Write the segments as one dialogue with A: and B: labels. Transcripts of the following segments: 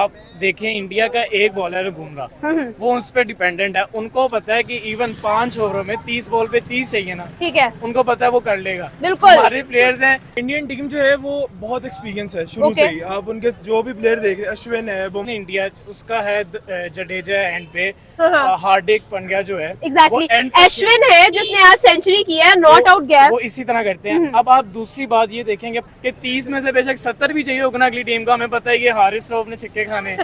A: आप देखें इंडिया का एक बॉलर है बुमराह, वो उस पर डिपेंडेंट है। उनको पता है कि इवन 5 ओवरों में 30 बॉल पे 30 चाहिए ना,
B: ठीक है,
A: उनको पता है वो कर लेगा।
B: बिल्कुल।
A: हमारे प्लेयर्स हैं,
C: इंडियन टीम जो है वो बहुत एक्सपीरियंस है शुरू
B: Okay.
C: से ही। आप उनके जो भी प्लेयर देख रहे हैं, अश्विन है,
A: इंडिया उसका है जडेजा एंड पे,
B: हाँ।
A: हार्दिक पांड्या जो है
B: एग्जैक्टली
A: वो end पे
B: अश्विन है जिसने आज सेंचुरी किया है, नॉट आउट गया है।
A: वो इसी तरह करते हैं। अब आप दूसरी बात ये देखेंगे कि 30 में से बेशक 70 भी चाहिए होगा ना अगली टीम का, हमें पता है कि हारिस रऊफ ने छिक्के खाने,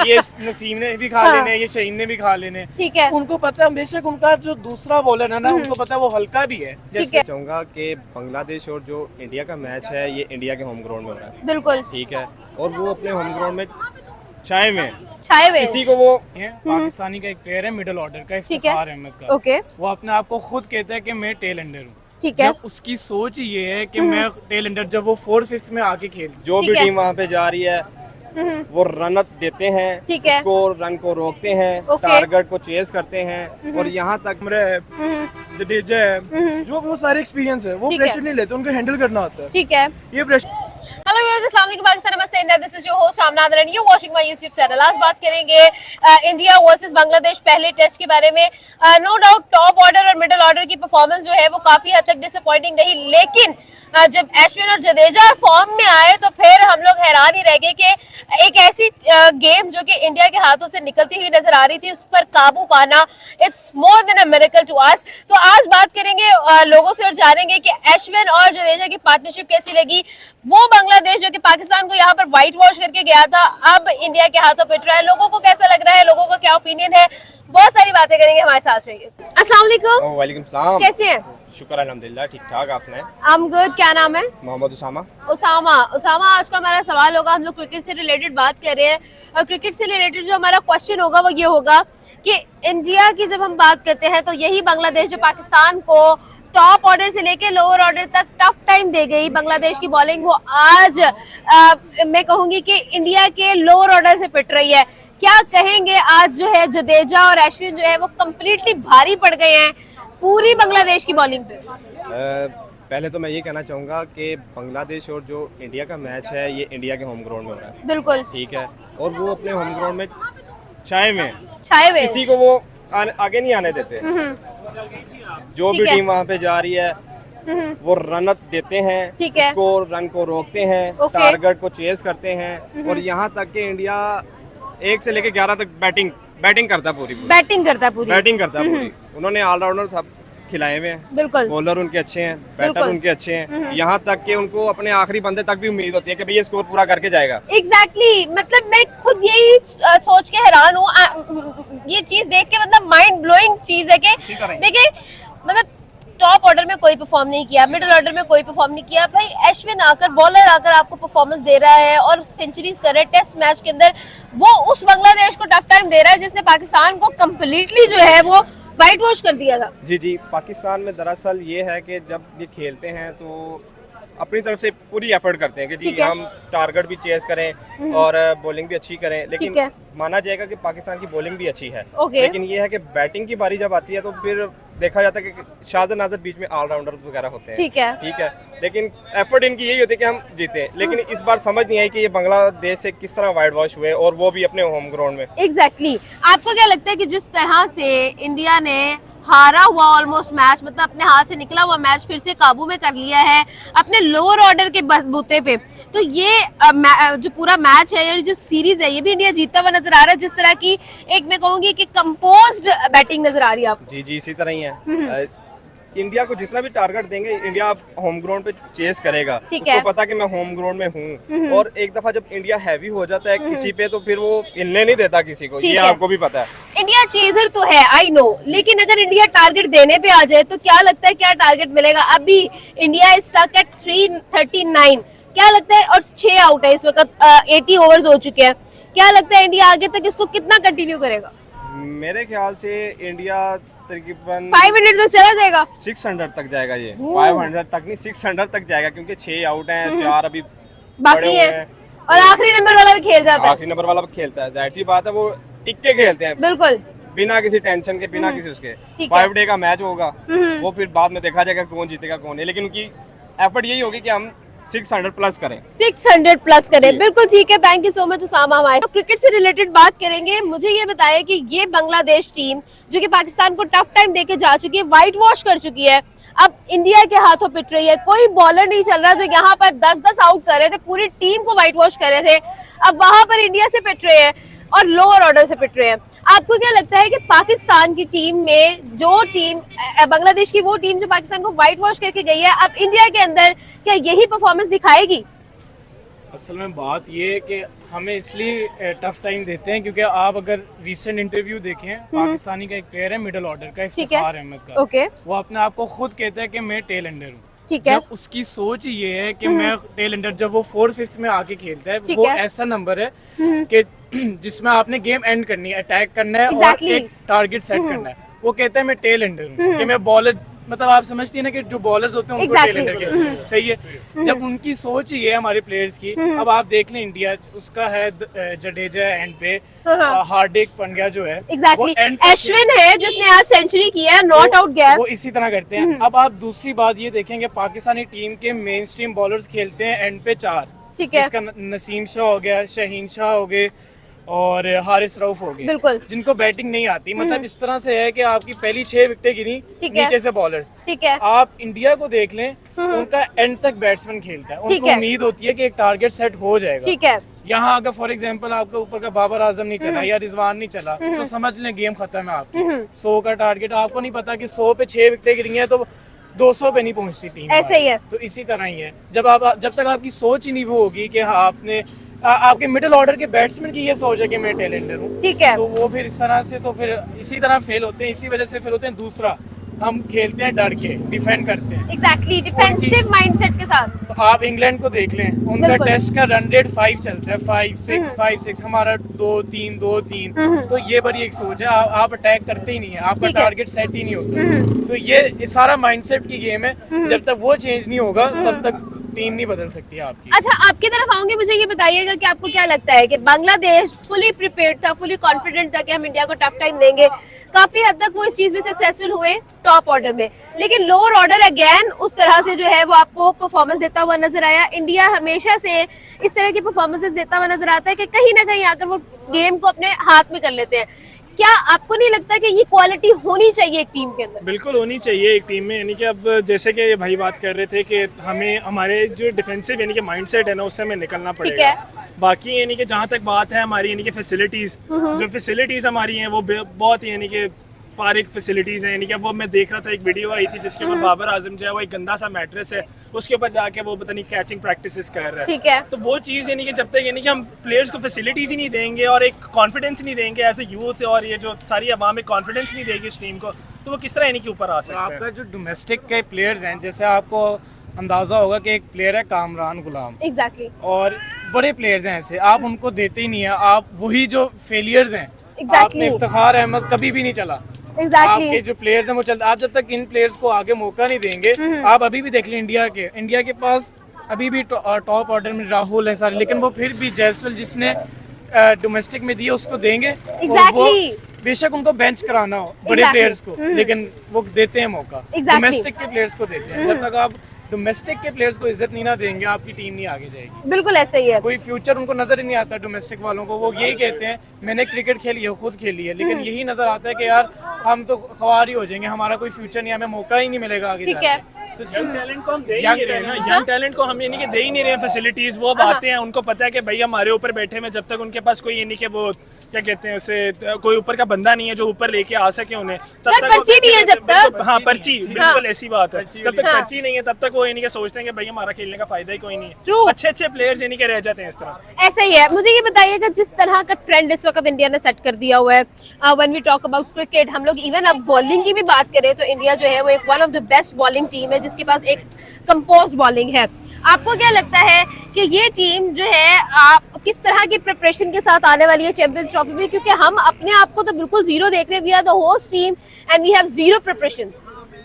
A: ये नसीम ने भी खा
B: हाँ।
A: लेने, ये शहीन ने भी खा लेने।
B: ठीक है,
A: उनको पता है बेशक उनका जो दूसरा बॉलर है ना, उनको पता है वो हल्का भी है।
B: ठीक है,
D: चाहूंगा कि बांग्लादेश और जो इंडिया का मैच है ये इंडिया के होम ग्राउंड में हो रहा है,
B: बिल्कुल
D: ठीक है, और वो अपने होम ग्राउंड में छाए हुए हैं।
B: छाए हुए
D: किसी को वो
A: पाकिस्तानी का एक प्लेयर है मिडिल ऑर्डर का,
B: ठीक है।
A: इफ्तिखार अहमद का।
B: ओके,
A: वो अपने आप को खुद कहता है कि मैं टेल एंडर हूँ।
B: ठीक है,
A: जब उसकी सोच ये है कि मैं टेल एंडर, जब वो 4th-5th में आके खेल
D: जो
B: ठीक
D: भी
B: है।
D: टीम वहाँ पे जा रही है वो रन अप देते हैं,
B: ठीक है।
D: उसको रन को रोकते हैं,
B: ओके।
D: टारगेट को चेस करते हैं, और यहाँ तक
C: बुमराह है, जडेजा है, जो वो सारे एक्सपीरियंस है, वो
B: ठीक है।
C: प्रेशर नहीं लेते, उनको हैंडल करना होता है।
B: ठीक है।
C: ये प्रेशर
B: हेलो व्यूअर्स, अस्सलाम वालेकुम, पाकिस्तान, नमस्ते India, this is your host Shamnad and you watching my YouTube channel. आज बात करेंगे इंडिया वर्सेस बांग्लादेश पहले टेस्ट के बारे में। नो डाउट टॉप ऑर्डर और मिडिल ऑर्डर की परफॉर्मेंस जो है वो काफी हद तक डिसअपॉइंटिंग रही, लेकिन जब अश्विन और जडेजा फॉर्म में आए तो फिर हम लोग हैरान ही रह गए कि एक ऐसी गेम जो कि इंडिया के हाथों से निकलती हुई नजर आ रही थी, उस पर काबू पाना it's more than a miracle to us. तो आज बात करेंगे लोगों से और जानेंगे कि अश्विन और जडेजा की पार्टनरशिप कैसी लगी। वो बांग्लादेश जो कि पाकिस्तान को यहाँ पर व्हाइट वॉश करके गया था, अब इंडिया के हाथों पिट रहा है। लोगों को कैसा लग रहा है, लोगों का क्या ओपिनियन है, बहुत सारी बातें करेंगे, हमारे साथ रहिए। अस्सलाम वालेकुम,
D: वालेकुम सलाम,
B: कैसे हैं?
D: शुक्र अल्हम्दुलिल्लाह, ठीक ठाक। आपने?
B: I am good. क्या नाम है?
D: मोहम्मद उसामा।
B: उसामा। उसामा, आज का हमारा सवाल होगा, हम लोग क्रिकेट से रिलेटेड बात कर रहे हैं और क्रिकेट से रिलेटेड जो हमारा क्वेश्चन होगा वो ये होगा कि इंडिया की जब हम बात करते हैं तो यही बांग्लादेश जो पाकिस्तान को टॉप ऑर्डर से लेके लोअर ऑर्डर तक टफ टाइम दे गई, बांग्लादेश की बॉलिंग वो आज मैं कहूंगी कि इंडिया के लोअर ऑर्डर से पिट रही है। क्या कहेंगे, आज जो है जडेजा और अश्विन जो है वो कम्प्लीटली भारी पड़ गए हैं पूरी बांग्लादेश की बॉलिंग पे।
D: पहले तो मैं ये कहना चाहूँगा कि बांग्लादेश और जो इंडिया का मैच है ये इंडिया के होम ग्राउंड में हो रहा है,
B: बिल्कुल
D: ठीक है, और वो अपने होम ग्राउंड में छाए हुए हैं।
B: छाए हुए
D: किसी को वो आगे नहीं आने देते। जो
B: ठीक
D: भी
B: है।
D: टीम वहाँ पे जा रही है वो रन अप देते हैं,
B: ठीक है।
D: उसको रन को रोकते हैं,
B: ओके।
D: टारगेट को चेस करते हैं, और यहाँ तक कि इंडिया 1 से लेके 11 तक बैटिंग करता है पूरी
B: बैटिंग करता है पूरी।
D: बैटिंग करता है पूरी। उन्होंने ऑलराउंडर सब खिलाए हुए हैं,
B: बिल्कुल
D: बॉलर उनके अच्छे हैं, बैटर
B: बिल्कुल।
D: उनके अच्छे हैं, यहाँ तक कि उनको अपने आखिरी बंदे तक भी उम्मीद होती है कि भाई ये स्कोर पूरा करके जाएगा।
B: एग्जैक्टली मतलब मैं खुद यही सोच के हैरान हूँ, ये चीज देख के मतलब माइंड ब्लोइंग चीज है कि देखिए मतलब टॉप ऑर्डर में कोई परफॉर्म नहीं किया, मिडिल ऑर्डर में कोई परफॉर्म नहीं किया, भाई अश्विन आकर बॉलर आकर आपको परफॉर्मेंस दे रहा है और सेंचुरीज कर रहा है टेस्ट मैच के अंदर, वो उस बांग्लादेश को टफ टाइम दे रहा है जिसने पाकिस्तान को कम्प्लीटली जो है वो व्हाइट वॉश कर दिया था।
D: जी, पाकिस्तान में दरअसल ये है कि जब ये खेलते हैं तो अपनी तरफ से पूरी एफर्ट करते हैं कि
B: ठीक
D: जी
B: है।
D: हम टारगेट भी चेस करें और बॉलिंग भी अच्छी करें,
B: ठीक
D: लेकिन
B: है।
D: माना जाएगा कि पाकिस्तान की बॉलिंग भी अच्छी है,
B: ओके।
D: लेकिन ये है कि बैटिंग की बारी जब आती है तो फिर देखा जाता है कि शाहजहां नाज़र बीच में ऑलराउंडर वगैरह होते हैं, ठीक है, लेकिन एफर्ट इनकी यही होती है कि हम जीते, लेकिन इस बार समझ नहीं आई कि ये बांग्लादेश से किस तरह वाइट वॉश हुए और वो भी अपने होम ग्राउंड में।
B: एग्जैक्टली आपको क्या लगता है कि जिस तरह से इंडिया ने हारा हुआ ऑलमोस्ट मैच, मतलब अपने हाथ से निकला हुआ मैच फिर से काबू में कर लिया है अपने लोअर ऑर्डर के बूते पे, तो ये जो पूरा मैच है या जो सीरीज है ये भी इंडिया जीतता हुआ नजर आ रहा है, जिस तरह की एक मैं कहूंगी कि कंपोज्ड बैटिंग नजर आ रही है आपको।
D: जी, इसी तरह ही है। इंडिया को जितना भी टारगेट देंगे इंडिया होम ग्राउंड पे चेस करेगा,
B: ठीक है।
D: उसको पता कि मैं होम ग्राउंड में हूँ, और एक दफा जब इंडिया हैवी हो जाता है किसी पे तो फिर वो हिलने नहीं देता किसी को,
B: ठीक
D: ये
B: है।
D: आपको भी पता है।
B: इंडिया चेजर तो है, आई नो, लेकिन अगर इंडिया टारगेट देने पे आ जाए तो क्या लगता है क्या टारगेट मिलेगा? अभी इंडिया इज स्टक एट 339, क्या लगता है, और 6 आउट है इस वक्त, 80 ओवर्स हो चुके हैं, क्या लगता है इंडिया आगे तक इसको कितना कंटिन्यू करेगा?
D: मेरे ख्याल से इंडिया तकरीबन
B: 500 तक चला जाएगा,
D: 600 तक जाएगा, ये 500 तक नहीं 600 तक जाएगा, क्योंकि 6 आउट हैं, 4 अभी
B: बाकी
D: पड़े
B: है
D: हुए हैं,
B: और आखिरी नंबर वाला भी खेल जाता है।
D: आखिरी नंबर वाला खेलता है, जाहिर सी बात है वो टिक के खेलते हैं
B: बिल्कुल
D: बिना किसी टेंशन के, बिना किसी उसके।
B: ठीक है।
D: 5 डे का मैच होगा, वो फिर बाद में देखा जाएगा कौन जीतेगा कौन नहीं, लेकिन उनकी एफर्ट यही होगी कि हम 600 प्लस करें।
B: 600 प्लस करें, बिल्कुल ठीक है। Thank you so much Usama हमारे। तो क्रिकेट से रिलेटेड बात करेंगे। मुझे ये बताइए कि ये बांग्लादेश टीम जो कि पाकिस्तान को टफ टाइम देके जा चुकी है, व्हाइट वॉश कर चुकी है, अब इंडिया के हाथों पिट रही है। कोई बॉलर नहीं चल रहा जो यहाँ पर 10-10 आउट कर रहे थे, पूरी टीम को व्हाइट वॉश कर रहे थे, अब वहां पर इंडिया से पिट रहे हैं और लोअर ऑर्डर से पिट रहे हैं। आपको क्या लगता है कि पाकिस्तान की टीम में जो टीम बांग्लादेश की वो टीम जो पाकिस्तान को व्हाइट वॉश करके गई है, अब इंडिया के अंदर क्या यही परफॉर्मेंस दिखाएगी?
A: असल में बात ये है कि हमें इसलिए टफ टाइम देते हैं क्योंकि आप अगर रीसेंट इंटरव्यू देखें, पाकिस्तानी का एक प्लेयर है मिडिल ऑर्डर का, इफ्तिखार अहमद का,
B: ओके,
A: वो अपने आप को खुद कहता है कि मैं टेल एंडर हूँ।
B: ठीक है।
A: जब उसकी सोच ये है कि मैं टेल एंडर, जब वो 4th-5th में आके खेलता है, वो ऐसा नंबर है कि जिसमें आपने गेम एंड करनी है, अटैक करना है और एक टारगेट सेट करना है। वो कहता है मैं टेल एंडर हूँ, कि मैं बॉलर, मतलब आप समझती है ना कि जो बॉलर्स होते हैं उनको टेल एंडर कहते हैं, सही है। जब उनकी सोच ही है हमारे प्लेयर्स की, अब आप देख लें इंडिया, उसका है जडेजा एंड पे, हार्दिक पांड्या जो है,
B: एग्जैक्टली, अश्विन है जिसने आज सेंचुरी किया, नॉट आउट गया,
A: वो इसी तरह करते हैं। अब आप दूसरी बात ये देखेंगे, पाकिस्तानी टीम के मेन स्ट्रीम बॉलर्स खेलते हैं एंड पे 4,
B: ठीक है,
A: जिसका नसीम शाह हो गया, शाहीन शाह हो गए और हारिस रऊफ हो गए,
B: बिल्कुल,
A: जिनको बैटिंग नहीं आती। मतलब इस तरह से है कि आपकी पहली 6 विकेटें गिरी नीचे से बॉलर्स।
B: ठीक है।
A: आप इंडिया को देख लें, उनका एंड तक बैट्समैन खेलता है, उनको उम्मीद होती है कि एक टारगेट सेट हो जाएगा।
B: ठीक है।
A: यहाँ अगर फॉर एग्जांपल आपके ऊपर का बाबर आजम नहीं चला या रिजवान नहीं चला, तो समझ लें गेम खत्म है आपकी। 100 का टारगेट, आपको नहीं पता कि 100 पे 6 विकेटें गिरी हैं तो 200 पे नहीं पहुंचती टीम,
B: ऐसे ही है।
A: तो इसी तरह ही है, जब तक आपकी सोच ही नहीं वो होगी कि हाँ आपने आपके मिडिल ऑर्डर के बैट्समैन की ये सोच है कि मैं टैलेंटेड हूँ,
B: ठीक है,
A: तो वो फिर इस तरह से, तो फिर इसी तरह फेल होते हैं, इसी वजह से फेल होते हैं। दूसरा, हम खेलते हैं डर के, डिफेंड करते हैं,
B: एग्जैक्टली, डिफेंसिव माइंडसेट के साथ।
A: तो आप इंग्लैंड को देख लें, उनका टेस्ट का रन रेट 5 चलता है, 5-6, हमारा 2-3, तो ये बड़ी एक सोच है, आप अटैक करते ही नहीं है, आपका टारगेट सेट ही नहीं होता। तो ये सारा माइंडसेट की गेम है, जब तक वो चेंज नहीं होगा तब तक टीम नहीं बदल सकती आपकी।
B: अच्छा, आपकी तरफ आऊंगी, मुझे ये बताइएगा कि आपको क्या लगता है कि बांग्लादेश फुली प्रिपेयर्ड था, फुली कॉन्फिडेंट था कि हम इंडिया को टफ टाइम देंगे, काफी हद तक वो इस चीज में सक्सेसफुल हुए टॉप ऑर्डर में, लेकिन लोअर ऑर्डर अगेन उस तरह से जो है वो आपको परफॉर्मेंस देता हुआ नजर आया। इंडिया हमेशा से इस तरह की परफॉर्मेंसेस देता हुआ नजर आता है कि कहीं ना कहीं आकर वो गेम को अपने हाथ में कर लेते हैं। क्या आपको नहीं लगता कि ये क्वालिटी होनी चाहिए एक टीम के अंदर?
C: बिल्कुल होनी चाहिए एक टीम में, यानी कि अब जैसे कि ये भाई बात कर रहे थे कि हमें हमारे जो डिफेंसिव यानी कि माइंडसेट है ना, उससे हमें निकलना पड़ेगा। बाकी यानी कि जहाँ तक बात है हमारी यानी कि फैसिलिटीज, जो फैसिलिटीज हमारी हैं वो बहुत ही यानी कि फारिग फैसिलिटीज हैं। यानी कि वो मैं देख रहा था, एक वीडियो आई थी जिसके ऊपर बाबर आजम जो है वो एक गंदा सा मैट्रेस है, उसके ऊपर जाके वो पता नहीं कैचिंग प्रैक्टिसेस कर रहा है।
B: ठीक है।
C: तो वो चीज़ यानी कि जब तक यानी कि हम प्लेयर्स को फैसिलिटीज ही नहीं देंगे और एक कॉन्फिडेंस नहीं देंगे एज ए यूथ, और ये जो सारी अवाम में कॉन्फिडेंस नहीं देगी इस टीम को, तो वो किस तरह यानी कि ऊपर आ सकते हैं।
A: आपका जो डोमेस्टिक के प्लेयर्स हैं, जैसे आपको अंदाजा होगा कि एक प्लेयर है कामरान गुलाम,
B: एग्जैक्टली,
A: और बड़े प्लेयर्स हैं ऐसे, आप उनको देते ही नहीं है। आप वही जो फेलियर्स हैं, आपने इफ्तिखार अहमद कभी भी नहीं चला, आपके जो प्लेयर्स हैं वो चलते। आप जब तक इन प्लेयर्स को आगे मौका नहीं देंगे, आप अभी भी देख लें इंडिया के पास अभी भी टॉप ऑर्डर में राहुल है सारे, लेकिन वो फिर भी जयसवाल जिसने डोमेस्टिक में दिए उसको देंगे।
B: एग्जैक्टली,
A: बेशक उनको बेंच कराना हो बड़े प्लेयर्स को, लेकिन वो देते हैं मौका, डोमेस्टिक के प्लेयर्स को देते हैं। जब तक आप डोमेस्टिक के प्लेयर्स को इज्जत नहीं ना देंगे, आपकी टीम नहीं आगे जाएगी।
B: बिल्कुल ऐसा ही है।
A: कोई फ्यूचर उनको नजर ही नहीं आता डोमेस्टिक वालों को। वो यही कहते हैं मैंने क्रिकेट खेली है, खुद खेली है, लेकिन यही नजर आता है कि यार हम तो ख्वारी हो जाएंगे, हमारा कोई फ्यूचर नहीं, हमें मौका ही नहीं मिलेगा आगे जाके। तो
C: यंग टैलेंट को हम दे ही नहीं रहे ना, यंग टैलेंट को हम यानी कि दे ही नहीं रहे फैसिलिटीज। वो अब आते हैं, उनको पता है कि भाई हमारे ऊपर बैठे में, जब तक उनके पास कोई यानी कि वो क्या कहते हैं उसे, कोई ऊपर का बंदा नहीं है जो ऊपर लेके आ सके उन्हें, तब तक
B: पर्ची नहीं है जब तक।
C: हाँ, पर्ची, बिल्कुल ऐसी बात है, जब तक पर्ची नहीं है तब तक वो यानी कि सोचते हैं कि भाई हमारा खेलने का फायदा ही कोई नहीं है। अच्छे प्लेयर्स यानी कि रह जाते हैं इस तरह।
B: ऐसा ही है। मुझे ये बताइएगा, जिस तरह का ट्रेंड इस वक्त इंडिया ने सेट कर दिया हुआ है, when we talk about cricket, हम लोग इवन अब बॉलिंग की भी बात करें तो इंडिया जो है वो एक one of the best bowling team है, जिसके पास एक कंपोज्ड बॉलिंग है। आपको क्या लगता है कि ये टीम जो है आप किस तरह की प्रिपरेशन के साथ आने वाली है चैंपियंस ट्रॉफी में? क्योंकि हम अपने आप को तो बिल्कुल जीरो देख रहे हैं, we are the host team and we have zero preparations.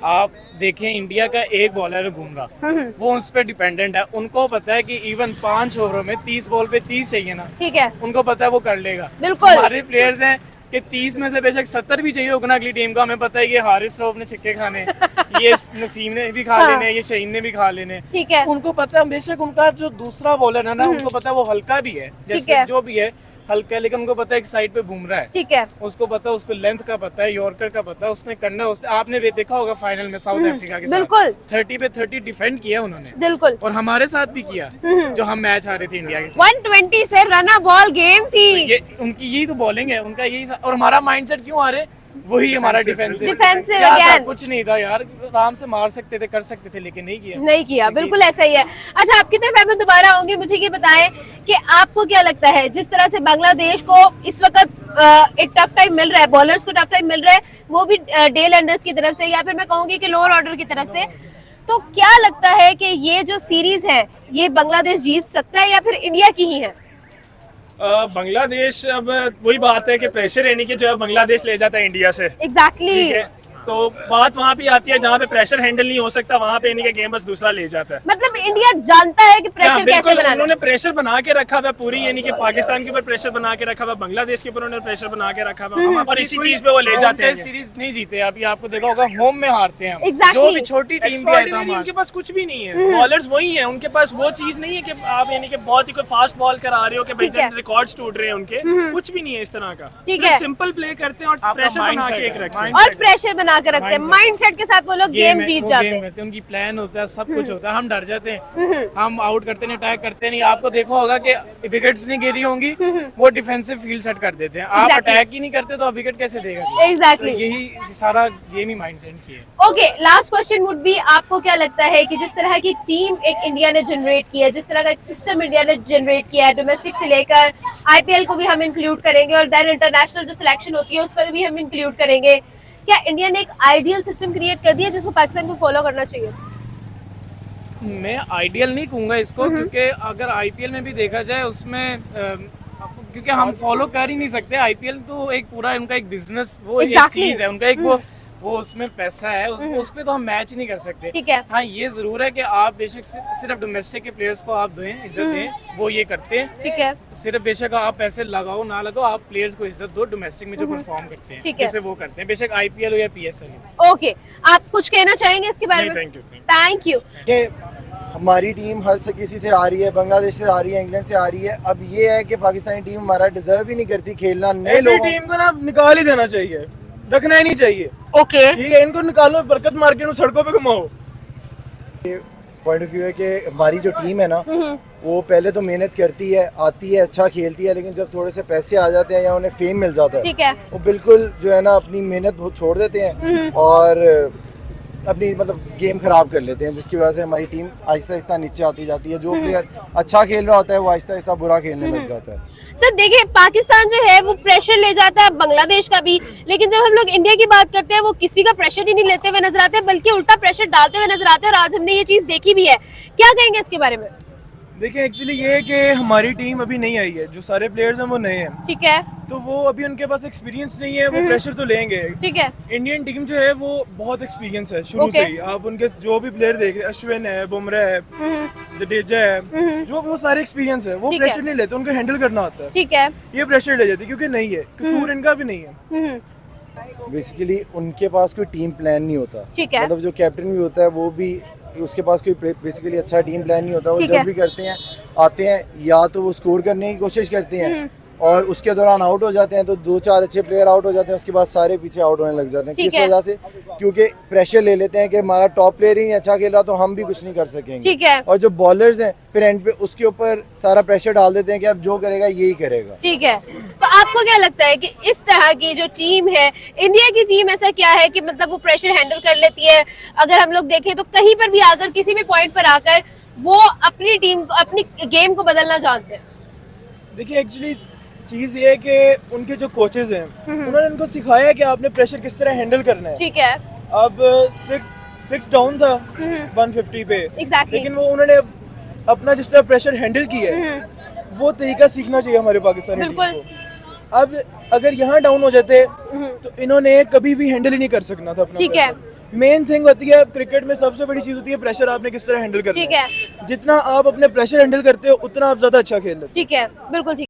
A: आप देखें, इंडिया का एक बॉलर है बुमराह, वो उस पर डिपेंडेंट है। उनको पता है कि इवन 5 ओवरों में 30 बॉल पे 30 चाहिए ना,
B: ठीक है,
A: उनको पता है वो कर लेगा।
B: बिल्कुल।
A: हमारे प्लेयर्स हैं कि 30 में से बेशक 70 भी चाहिए होगा ना अगली टीम को, हमें पता है कि हारिस रऊफ ने छिक्के खाने, ये नसीम ने भी खा लेने, ये शहीन ने भी खा लेने,
B: ठीक है।
A: उनको पता है बेशक उनका जो दूसरा बॉलर है ना उनको पता है वो हल्का भी है, जैसे जो भी है हल्का है, लेकिन उनको पता है कि साइड पे घूम रहा है,
B: ठीक है,
A: उसको पता है, उसको लेंथ का पता है, यॉर्कर का पता है, उसने करना है। उसने आपने देखा होगा फाइनल में साउथ अफ्रीका के
B: बिल्कुल।
A: साथ 30 पे 30 डिफेंड किया उन्होंने,
B: बिल्कुल,
A: और हमारे साथ भी किया जो हम मैच हारे थे इंडिया के साथ।
B: 120 से रन बॉल गेम थी,
A: ये उनकी यही तो बॉलिंग है, उनका यही और हमारा माइंडसेट क्यों आ रहे, वही हमारा डिफेंसिव
B: अगेन,
A: कुछ नहीं था यार, आराम से मार सकते थे, कर सकते थे, लेकिन नहीं किया।
B: बिल्कुल ऐसा ही है। अच्छा, आपकी तरफ मैं दोबारा आऊंगी, मुझे ये बताएं कि आपको क्या लगता है जिस तरह से बांग्लादेश को इस वक्त एक टफ टाइम मिल रहा है, बॉलर्स को टफ टाइम मिल रहा है, वो भी डेल एंडर्स की तरफ से या फिर मैं कहूंगी कि लोअर ऑर्डर की तरफ से, तो क्या लगता है कि ये जो सीरीज है ये बांग्लादेश जीत सकता है या फिर इंडिया की ही है?
C: बांग्लादेश, अब वही बात है कि प्रेशर यानी कि जो है बांग्लादेश ले जाता है इंडिया से।
B: एग्जैक्टली।
C: ठीक है, तो बात वहाँ पे आती है जहाँ पे प्रेशर हैंडल नहीं हो सकता, वहाँ पे यानी कि गेम बस दूसरा ले जाता है।
B: मतलब इंडिया जानता है कि प्रेशर कैसे बनाना है।
C: उन्होंने प्रेशर बना के रखा हुआ पूरी, यानी कि पाकिस्तान के ऊपर प्रेशर बना के रखा हुआ, बांग्लादेश के ऊपर उन्होंने प्रेशर बना के रखा हुआ, और इसी चीज पे वो ले जाते हैं।
A: सीरीज नहीं जीते, अभी आपको देखा होगा होम में हारते हैं
B: Exactly.
A: जो भी छोटी टीम भी है
C: उनके पास कुछ भी नहीं है, बॉलर्स वही है, उनके पास वो चीज नहीं है कि आप यानी कि बहुत ही कोई फास्ट बॉल करा रहे हो कि भाई रिकॉर्ड्स टूट रहे हैं उनके, कुछ भी नहीं है इस तरह का।
B: ठीक है,
C: सिंपल प्ले करते हैं और प्रेशर बना के एक रखते हैं,
B: और प्रेशर बना के रखते हैं, माइंडसेट के साथ वो लोग गेम जीत जाते हैं।
A: उनकी प्लान होता है, सब कुछ होता है, हम डर जाते हैं, हम आउट करते नहीं, अटैक करते नहीं। आपको देखा होगा कि विकेट्स नहीं गिरी होंगी, वो डिफेंसिव फील्ड सेट कर देते हैं, आप अटैक ही नहीं करते तो आप विकेट कैसे देगा?
B: एग्जैक्टली,
A: यही सारा गेम ही माइंडसेट की है।
B: Okay, last question would be, आपको क्या लगता है कि जिस तरह की टीम एक इंडिया ने जनरेट की है, जिस तरह का एक सिस्टम इंडिया ने जनरेट किया है, डोमेस्टिक से लेकर आईपीएल को भी हम इंक्लूड करेंगे और देन इंटरनेशनल जो सिलेक्शन होती है उस पर भी हम इंक्लूड करेंगे, क्या इंडिया ने एक आइडियल सिस्टम क्रिएट कर दिया जिसको पाकिस्तान को फॉलो करना चाहिए?
A: मैं आइडियल नहीं कहूंगा इसको, क्योंकि अगर आईपीएल में भी देखा जाए उसमें क्योंकि हम फॉलो कर ही नहीं सकते, आईपीएल तो एक पूरा उनका एक बिजनेस, वो एक चीज है उनका, एक वो उसमें पैसा है, उसमें तो हम मैच नहीं कर सकते।
B: ठीक है,
A: हाँ ये जरूर है कि आप बेशक सिर्फ डोमेस्टिक के प्लेयर्स को आप दें, इज्जत दें, वो ये करते हैं।
B: ठीक है,
A: सिर्फ बेशक आप पैसे लगाओ ना लगाओ, आप प्लेयर्स को इज्जत दो डोमेस्टिक में जो परफॉर्म करते हैं, जैसे वो करते हैं, बेशक आईपीएल हो या पीएसएल हो।
B: ओके, आप कुछ कहना चाहेंगे इसके बारे में? Thank you.
E: हमारी टीम हर से किसी से आ रही है, बांग्लादेश से आ रही है, इंग्लैंड से आ रही है, अब ये है कि पाकिस्तानी टीम हमारा डिजर्व ही नहीं करती खेलना। नए लोगों
F: टीम को ना निकाल ही देना चाहिए, रखना ही नहीं चाहिए।
B: ओके,
F: ठीक है, इनको निकालो, बरकत मार के सड़कों पे घुमाओ।
E: पॉइंट ऑफ व्यू है कि हमारी जो टीम है ना वो पहले तो मेहनत करती है, आती है, अच्छा खेलती है, लेकिन जब थोड़े से पैसे आ जाते हैं या उन्हें फेम मिल जाता है,
B: ठीक है,
E: वो बिल्कुल जो है ना अपनी मेहनत छोड़ देते हैं और अपनी मतलब गेम खराब कर लेते हैं, जिसकी वजह से हमारी टीम आहिस्ता आहिस्ता नीचे आती जाती है। जो प्लेयर अच्छा खेल रहा होता है वो आहिस्ता आहिस्ता बुरा खेलने लग जाता है।
B: सर देखिए, पाकिस्तान जो है वो प्रेशर ले जाता है बांग्लादेश का भी, लेकिन जब हम लोग इंडिया की बात करते हैं वो किसी का प्रेशर ही नहीं लेते हुए नजर आते हैं, बल्कि उल्टा प्रेशर डालते हुए नजर आते हैं, और आज हमने ये चीज देखी भी है। क्या कहेंगे इसके बारे में?
F: देखिए, एक्चुअली ये है कि हमारी टीम अभी नहीं आई है, जो सारे प्लेयर्स हैं वो नए हैं,
B: ठीक है,
F: तो वो अभी उनके पास एक्सपीरियंस नहीं है, वो प्रेशर तो लेंगे।
B: ठीक है,
F: इंडियन टीम जो है वो बहुत एक्सपीरियंस है शुरू से ही। आप उनके जो भी प्लेयर देख रहे हैं, अश्विन है, बुमराह है, जडेजा है, जो वो सारे एक्सपीरियंस है, वो प्रेशर नहीं लेते, उनको हैंडल करना आता है।
B: ठीक है,
F: ये प्रेशर ले जाती है क्योंकि नहीं है, कसूर इनका भी नहीं है।
E: बेसिकली उनके पास कोई टीम प्लान नहीं होता,
B: ठीक है,
E: मतलब जो कैप्टन भी होता है वो भी उसके पास कोई बेसिकली अच्छा टीम प्लान नहीं होता। वो जब भी करते हैं आते हैं या तो वो स्कोर करने की कोशिश करते हैं और उसके दौरान आउट हो जाते हैं, तो 2-4 अच्छे प्लेयर आउट हो जाते हैं, उसके बाद सारे पीछे आउट होने लग जाते हैं। किस वजह से? क्योंकि प्रेशर ले लेते हैं कि हमारा टॉप प्लेयर ही अच्छा खेल रहा तो हम भी कुछ नहीं कर सकेंगे।
B: ठीक है,
E: और जो बॉलर्स हैं फिर एंड पे उसके ऊपर सारा प्रेशर डाल देते हैं कि अब जो करेगा यही करेगा।
B: ठीक है, तो आपको क्या लगता है कि इस तरह की जो टीम है, इंडिया की टीम, ऐसा क्या है कि मतलब वो प्रेशर हैंडल कर लेती है? अगर हम लोग देखें तो कहीं पर भी आकर किसी भी पॉइंट पर आकर वो अपनी टीम को, अपनी गेम को बदलना जानते हैं।
F: देखिए, एक्चुअली चीज ये है कि उनके जो कोचेज हैं उन्होंने उनको सिखाया है कि आपने प्रेशर किस तरह हैंडल करना है।
B: ठीक है,
F: अब 6 डाउन था 150 पे,
B: एग्जैक्टली,
F: लेकिन वो उन्होंने अपना जिस तरह प्रेशर हैंडल किया है वो तरीका सीखना चाहिए हमारे पाकिस्तानी टीम को। अब अगर यहाँ डाउन हो जाते तो इन्होंने कभी भी हैंडल ही नहीं कर सकना था अपना।
B: ठीक है,
F: मेन थिंग होती है क्रिकेट में, सबसे बड़ी चीज होती है प्रेशर आपने किस तरह हैंडल करना है।
B: ठीक है,
F: जितना आप अपने प्रेशर हैंडल करते हो उतना आप ज्यादा अच्छा खेल लेते हो।
B: ठीक है, बिल्कुल ठीक।